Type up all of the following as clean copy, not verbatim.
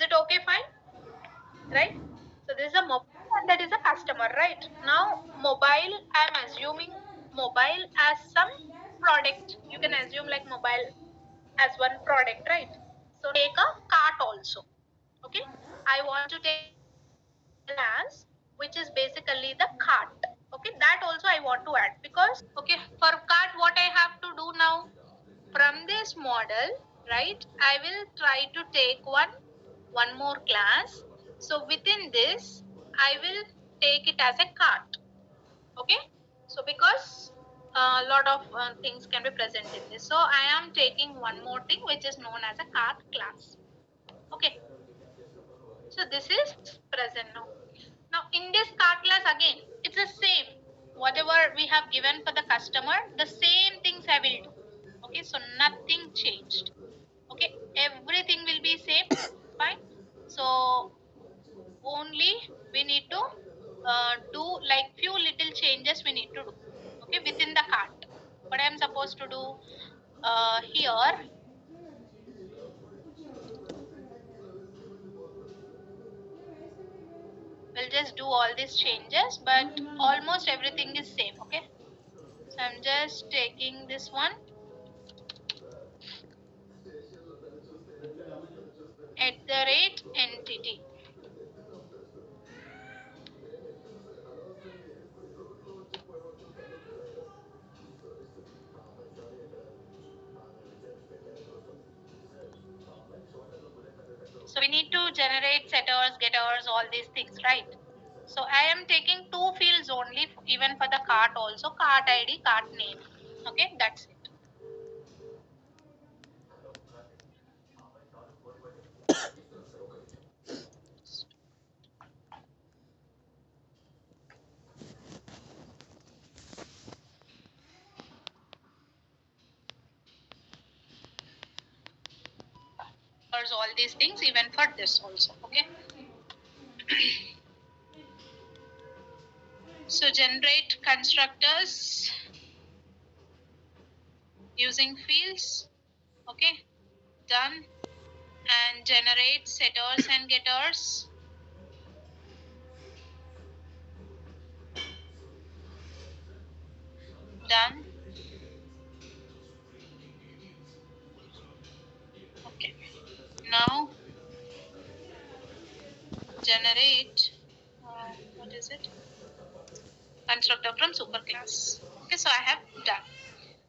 it okay? Fine, right? So this is a mobile and that is a customer, right? Now mobile, I'm assuming mobile as some product. You can assume like mobile as one product, right? So take a cart also. Okay, I want to take as, which is basically the cart. Okay, that also I want to add, because okay, for cart what I have to do now, from this model, right, I will try to take one more class. So within this I will take it as a cart. Okay, so because a lot of things can be present in this, so I am taking one more thing which is known as a cart class. Okay, so this is present now. Now in this cart class again, it's the same. Whatever we have given for the customer, the same things I will do. Okay, so nothing changed. Okay, everything will be same. Fine. So only we need to do like few little changes we need to do. Okay, within the cart. What I am supposed to do here, we'll just do all these changes, but almost everything is same. Okay, so I'm just taking this one, @entity. So we need to generate setters, getters, all these things, right? So I am taking two fields only, even for the cart also, cart ID, cart name. Okay, that's it. All these things, even for this also. Okay. So generate constructors using fields. Okay, done. And generate setters and getters. Done. Okay. Now generate what is it? Constructor from superclass. Okay, so I have done.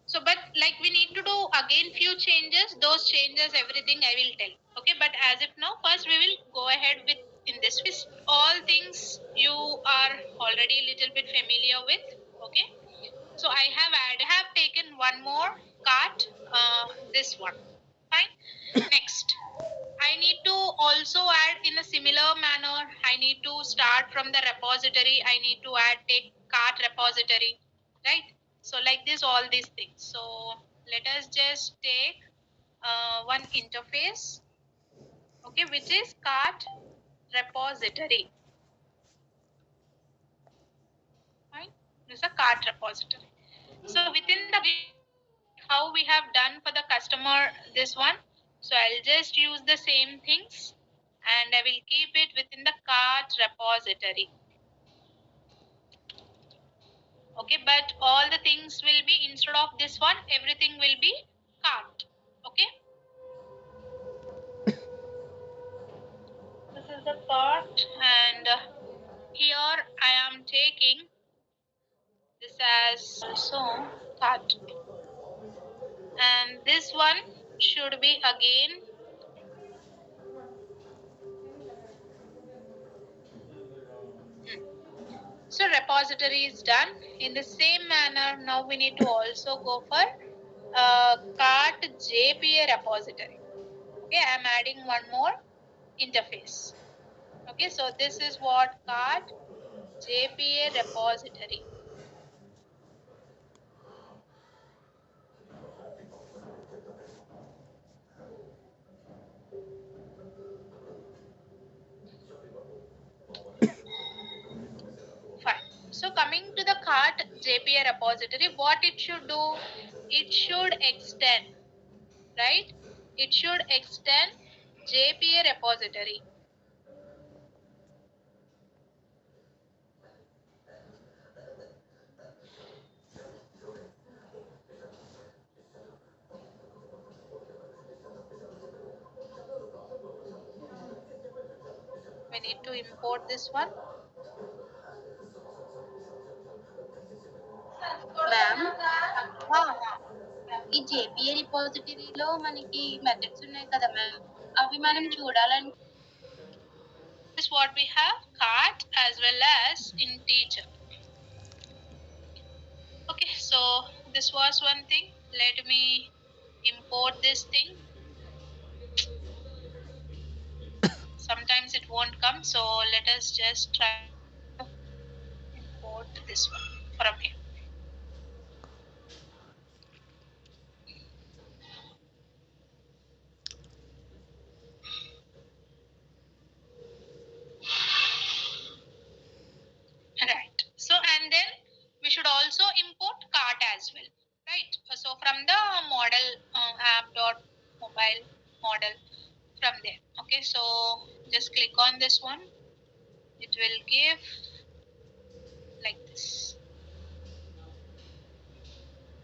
So, but like we need to do again few changes. Those changes, everything I will tell. Okay, but as if now, first we will go ahead with in this. All things you are already a little bit familiar with. Okay, so I have taken one more cart. This one. Fine. Next, I need to also add in a similar manner. I need to start from the repository. I need to take cart repository, right? So like this, all these things. So let us just take one interface, okay, which is cart repository. Fine. This is a cart repository. So within the how we have done for the customer this one. So I'll just use the same things and I will keep it within the cart repository. Okay, but all the things will be instead of this one, everything will be cart. Okay. This is the cart and here I am taking this as also cart. And this one should be again so repository is done. In the same manner, now we need to also go for cart JPA repository. Okay, I am adding one more interface. Okay, so this is what cart JPA repository. Fine. So coming to the cart JPA repository, what it should do? It should extend, right? It should extend JPA repository. We need to import this one. Ma'am ఈ JPA రిపోజిటరీలో మనకి methods ఉన్నాయి కదా ma'am, అవి మనం చూడాలని This is what we have, cart as well as integer. Okay, so this was one thing. Let me import this thing. Sometimes it won't come, so let us just try to import this one from here. Right. So and then we should also import cart as well. Right. So from the model app.mobile model from there. Okay. So just click on this one. It will give like this.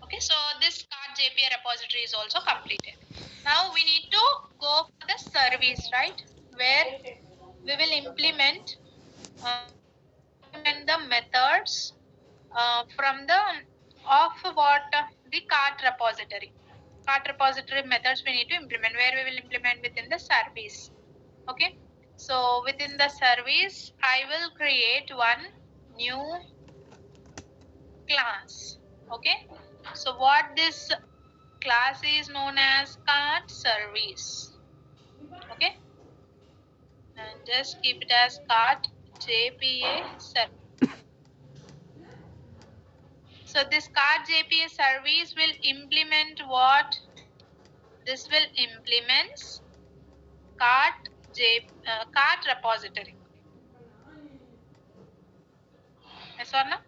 Okay. So this cart JPA repository is also completed. Now we need to go for the service, right? Where we will implement the methods from the of what the cart repository. Cart repository methods we need to implement, where we will implement within the service. Okay, so within the service I will create one new class. Okay, so what this class is known as cart service. Okay, and just keep it as cart JPA service. So this cart JPA service will implement what? This will implement cart repository. Yes or no?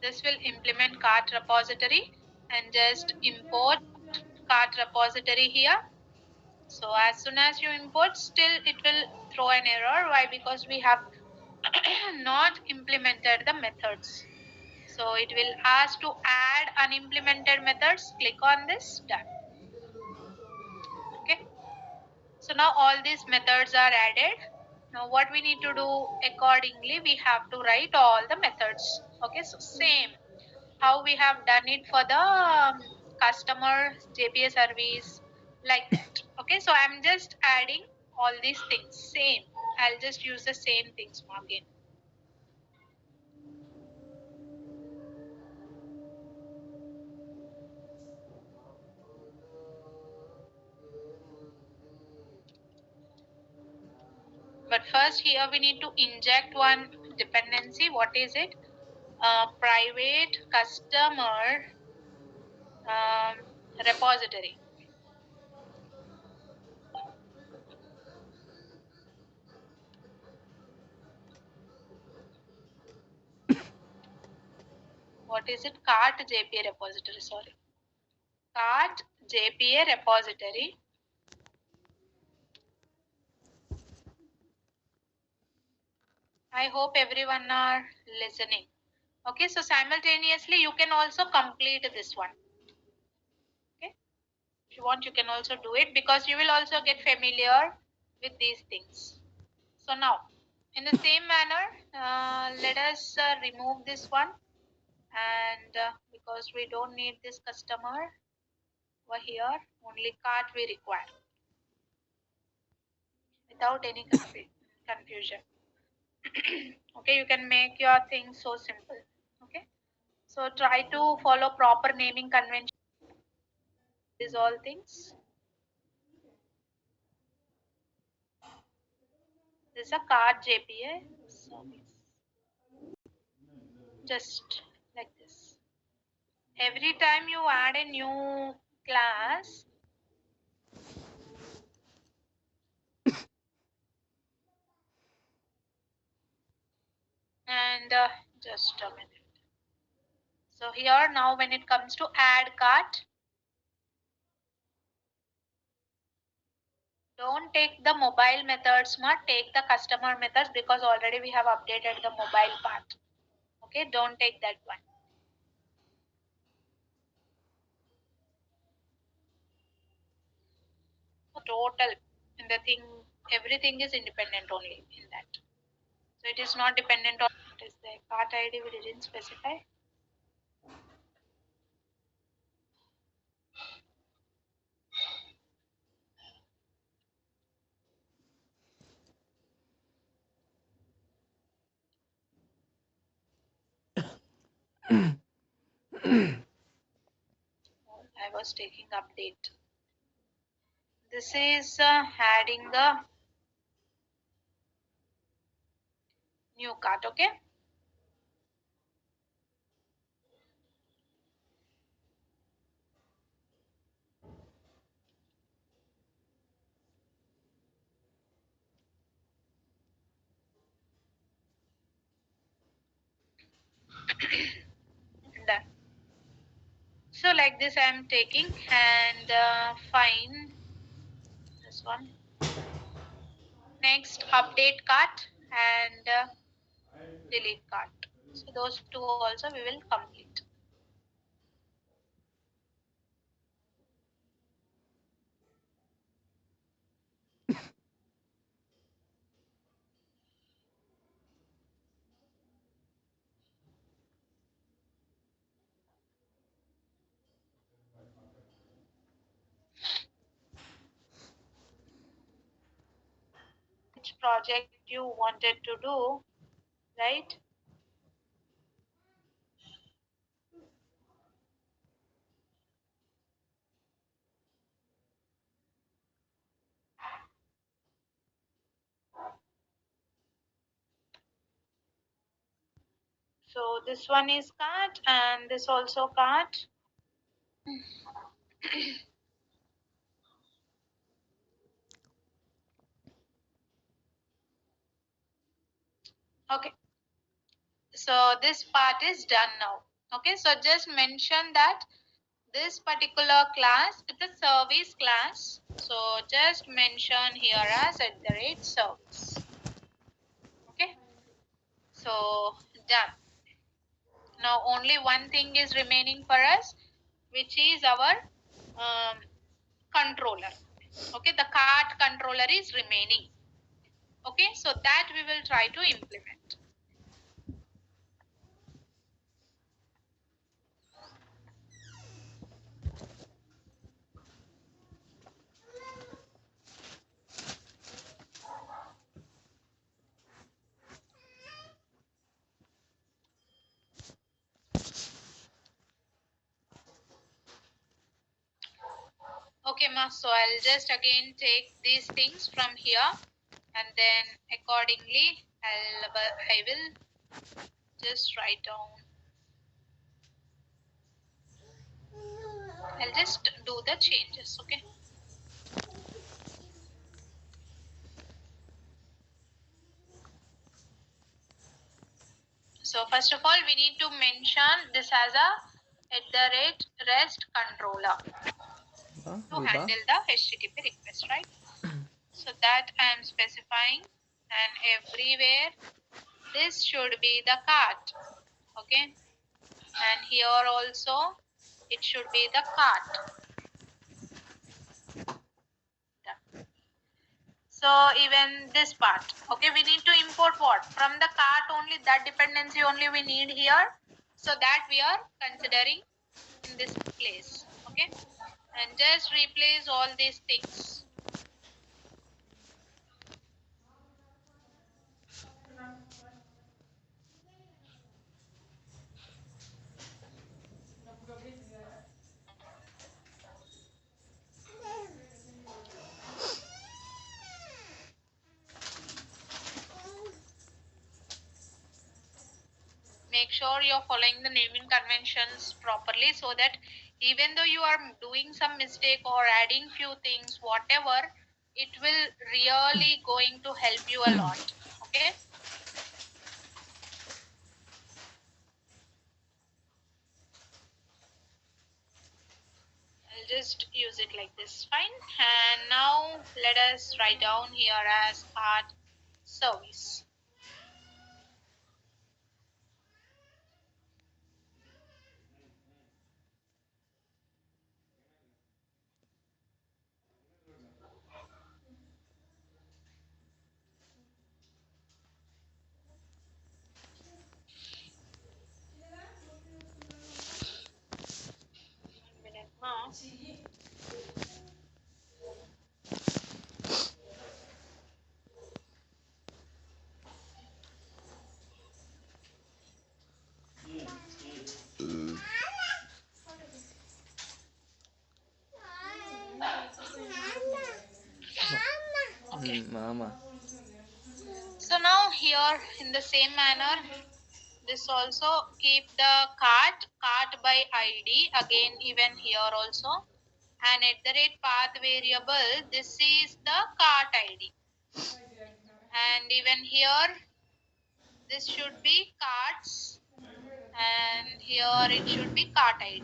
This will implement cart repository, and just import cart repository here. So as soon as you import, still it will throw an error. Why? Because we have not implemented the methods. So it will ask to add unimplemented methods. Click on this, done. Okay. So now all these methods are added. Now what we need to do accordingly, we have to write all the methods. Okay, so same how we have done it for the customer JPA service, like that. Okay, so I'm just adding all these things. Same. I'll just use the same things again. But first here we need to inject one dependency. What is it? Private customer repository. What is it? Cart JPA repository. Sorry. Cart JPA repository. I hope everyone are listening. Okay, so simultaneously you can also complete this one. Okay, if you want, you can also do it, because you will also get familiar with these things. So now, in the same manner, let us remove this one, and because we don't need this customer over here, only cart we require without any confusion. Okay, you can make your things so simple. Okay, so try to follow proper naming convention. These all things. This is a card JPA service. Just like this. Every time you add a new class, and just a minute. So here now when it comes to add cart, Don't take the mobile methods, take the customer methods, because already we have updated the mobile part. Okay, don't take that one. Total in the thing, everything is independent only in that. So it is not dependent on what is the cart ID we didn't specify. I was taking update. This is adding the new cart. Okay. Done. So like this I am taking and find this one. Next update cart and delete cart. So those two also we will complete. Which project you wanted to do, right? So this one is cart and this also cart. Okay. So this part is done now. Okay. So just mention that this particular class is a service class. So just mention here as @service. Okay. So done. Now only one thing is remaining for us, which is our controller. Okay, the cart controller is remaining. Okay, so that we will try to implement. Okay, ma, so I'll just again take these things from here and then accordingly I will just write down. I'll just do the changes. Okay. So first of all, we need to mention this as a @rest controller to handle the HTTP request, right? So that I am specifying, and everywhere this should be the cart. Okay, and here also it should be the cart. So even this part, okay, we need to import what from the cart only, that dependency only we need here, so that we are considering in this place. Okay, and just replace all these things. Make sure you're following the naming conventions properly, so that even though you are doing some mistake or adding few things, whatever, it will really going to help you a lot. Okay. I'll just just use it like this. Fine. And now let us write down here as cart service. Minute more. Mama. So now here in the same manner, this also keep the cart by ID, again even here also, and at the rate path variable, this is the cart ID, and even here this should be carts, and here it should be cart ID.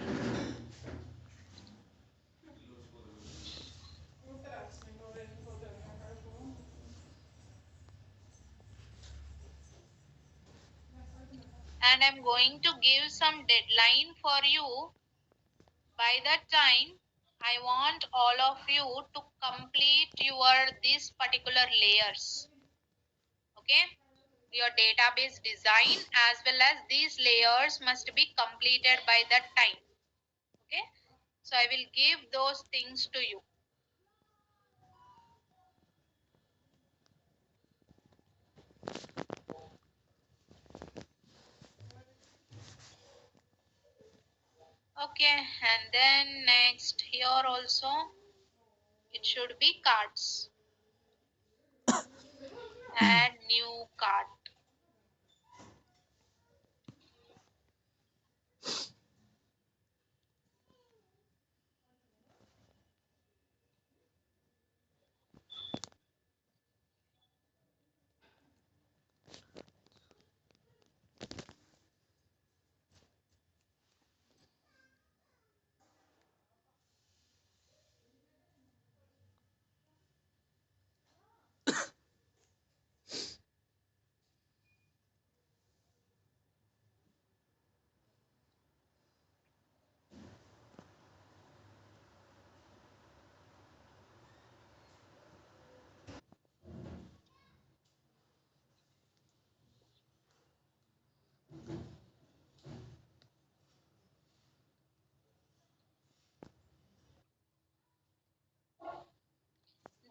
And I'm going to give some deadline for you. By that time, I want all of you to complete your these particular layers. Okay, your database design as well as these layers must be completed by that time. Okay, so I will give those things to you. Okay, and then next here also it should be cards. Add new card.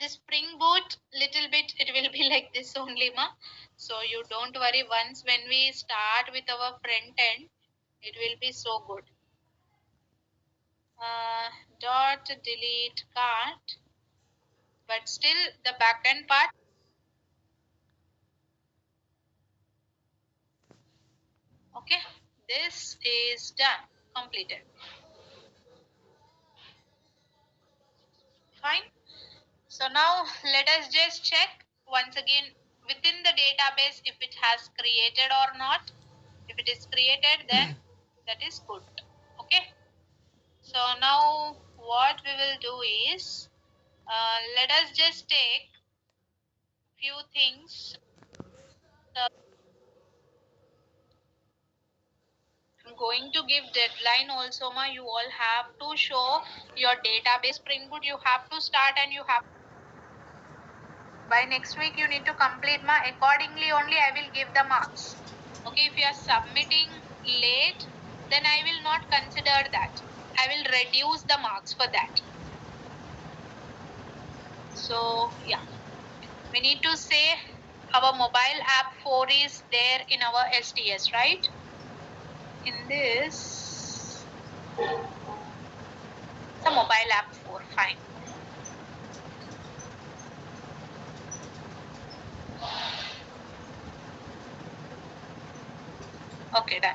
The Spring Boot, little bit it will be like this only, ma. So you don't worry, once when we start with our front end, it will be so good. Dot delete cart, but still the backend part. Okay, this is done, completed. Fine. So now let us just check once again within the database if it has created or not. If it is created, then that is good. Okay. So now what we will do is, let us just take few things. I'm going to give deadline also, ma. You all have to show your database Spring Boot. You have to start and you have by next week you need to complete, ma. Accordingly only I will give the marks. Okay, if you are submitting late, then I will not consider that. I will reduce the marks for that. So yeah, we need to say our mobile app 4 is there in our STS, right? In this, the mobile app 4, fine. Okay, done.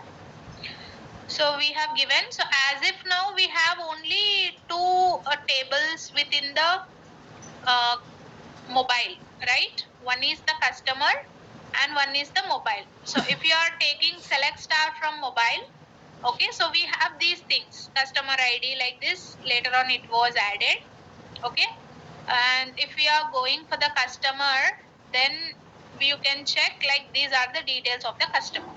So we have given, so as if now we have only two tables within the mobile, right? One is the customer and one is the mobile. So if you are taking select star from mobile, Okay, so we have these things, customer ID like this, later on it was added. Okay, and if we are going for the customer, then you can check like these are the details of the customer.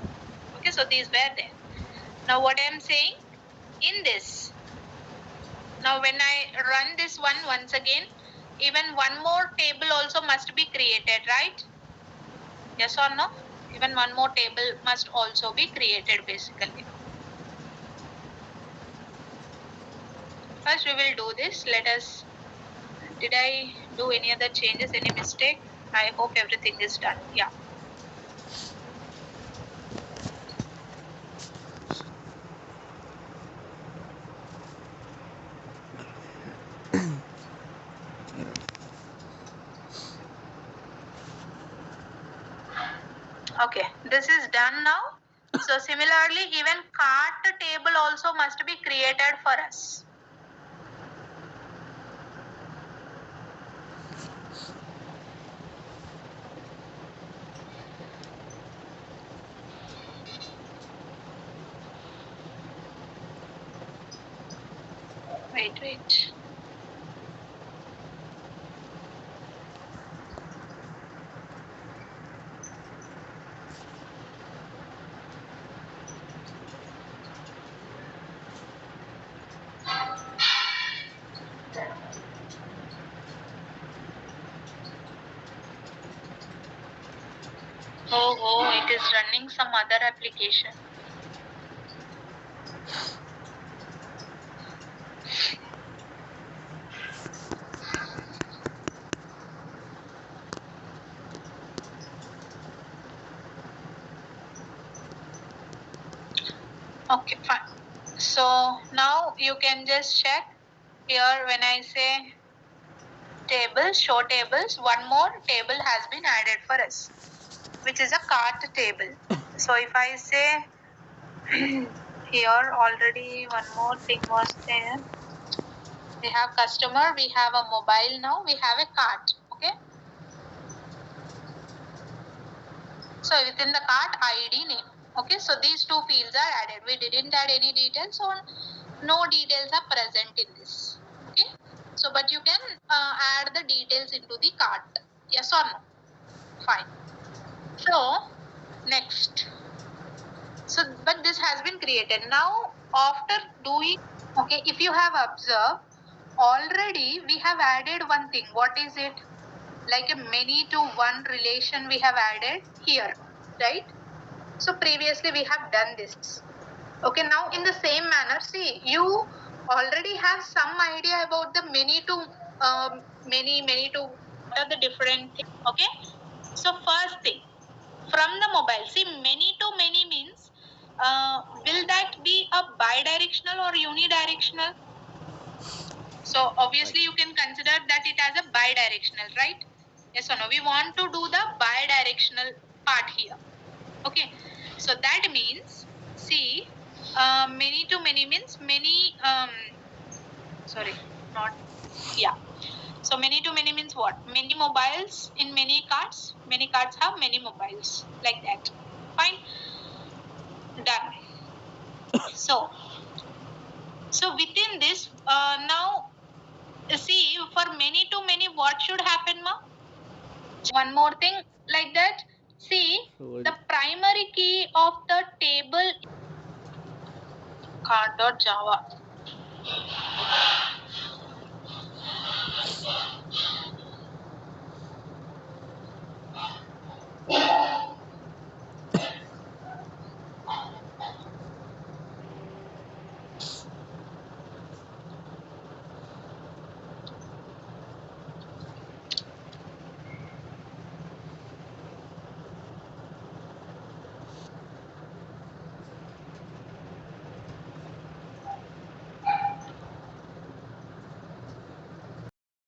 Okay, so these were there. Now what I am saying in this, now when I run this one once again, even one more table also must be created, right? Yes or no? Even one more table must also be created basically. First we will do this. Let us, did I do any other changes, any mistake? I hope everything is done. Yeah. Okay, this is done now. So similarly, even cart table also must be created for us. Wait. Oh, it is running some other application. Okay, fine. So now you can just check here when I say tables, show tables, one more table has been added for us, which is a cart table. So if I say here already one more thing was there. We have customer, we have a mobile now, we have a cart. Okay. So within the cart ID name. Okay, so these two fields are added. We didn't add any details, so no details are present in this. Okay, so but you can add the details into the cart. Yes or no? Fine. So next. So but this has been created. Now after doing, okay, if you have observed, already we have added one thing. What is it? Like a many to one relation we have added here, right? So previously we have done this. Okay, now in the same manner, see, you already have some idea about the many to many to what are the different things. Okay, so first thing from the mobile, see, many to many means will that be a bidirectional or unidirectional? So obviously you can consider that it as a bidirectional, right? Yes or no? We want to do the bidirectional part here. Okay, so that means, see, many to many means many, sorry, not, yeah. So many to many means what? Many mobiles in many cards. Many cards have many mobiles, like that. Fine, done. So within this, now see, for many to many, what should happen, ma? One more thing like that. See, the primary key of the table card.java.